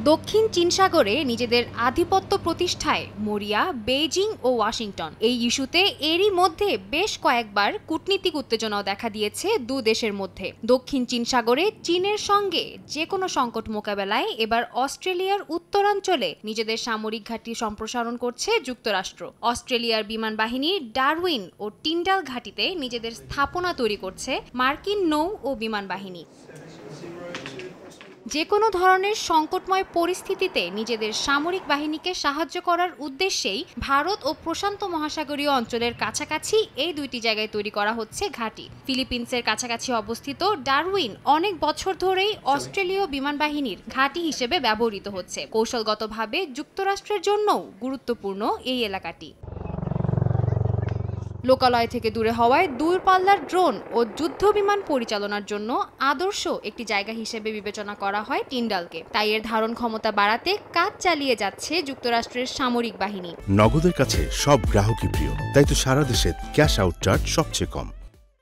দক্ষিণ চীন সাগরে নিজেদের আধিপত্য প্রতিষ্ঠায় মরিয়া বেইজিং ও ওয়াশিংটন। এই ইস্যুতে এরই মধ্যে বেশ কয়েকবার কূটনীতিক উত্তেজনাও দেখা দিয়েছে দু দেশের মধ্যে। দক্ষিণ চীন সাগরে চীনের সঙ্গে যে কোনো সংকট মোকাবেলায় এবার অস্ট্রেলিয়ার উত্তরাঞ্চলে নিজেদের সামরিক ঘাঁটি সম্প্রসারণ করছে যুক্তরাষ্ট্র। অস্ট্রেলিয়ার বিমান বাহিনী ডারউইন ও টিন্ডাল ঘাঁটিতে নিজেদের স্থাপনা তৈরি করছে মার্কিন নৌ ও বিমান বাহিনী। যে কোনো ধরনের সংকটময় পরিস্থিতিতে নিজেদের সামরিক বাহিনীকে সাহায্য করার উদ্দেশ্যেই ভারত ও প্রশান্ত মহাসাগরীয় অঞ্চলের কাছাকাছি এই দুইটি জায়গায় তৈরি করা হচ্ছে ঘাঁটি। ফিলিপিন্সের কাছাকাছি অবস্থিত ডারউইন অনেক বছর ধরেই অস্ট্রেলীয় বিমান বাহিনীর ঘাঁটি হিসেবে ব্যবহৃত হচ্ছে। কৌশলগতভাবে যুক্তরাষ্ট্রের জন্যও গুরুত্বপূর্ণ এই এলাকাটি। লোকালয় থেকে দূরে হওয়ায় দূরপাল্লার ড্রোন ও যুদ্ধ বিমান পরিচালনার জন্য আদর্শ একটি জায়গা হিসেবে বিবেচনা করা হয় টিন্ডালকে। তাই এর ধারণ ক্ষমতা বাড়াতে কাজ চালিয়ে যাচ্ছে যুক্তরাষ্ট্রের সামরিক বাহিনী। নগদের কাছে সব গ্রাহকই প্রিয়, তাই তো সারা দেশে ক্যাশ আউট চার্জ সবচেয়ে কম।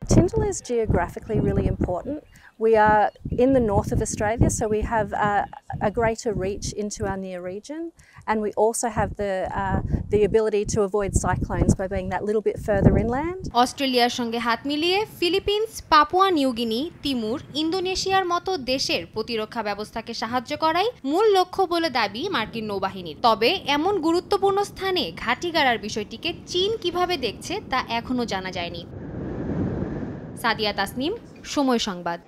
Tyndall is geographically really important. We are in the north of Australia, so we have a greater reach into our near region, and we also have the ability to avoid cyclones by being that little bit further inland. অস্ট্রেলিয়ার সঙ্গে হাত মিলিয়ে Philippines, Papua New Guinea, Timur, ইন্দোনেশিয়ার মতো দেশের প্রতিরক্ষা ব্যবস্থাকে সাহায্য করাই মূল লক্ষ্য বলে দাবি মার্কিন নৌবাহিনীর। তবে এমন গুরুত্বপূর্ণ স্থানে ঘাঁটি গাড়ার বিষয়টিকে চীন কিভাবে দেখছে তা এখনো জানা যায়নি। সাদিয়া তাসনিম, সময় সংবাদ।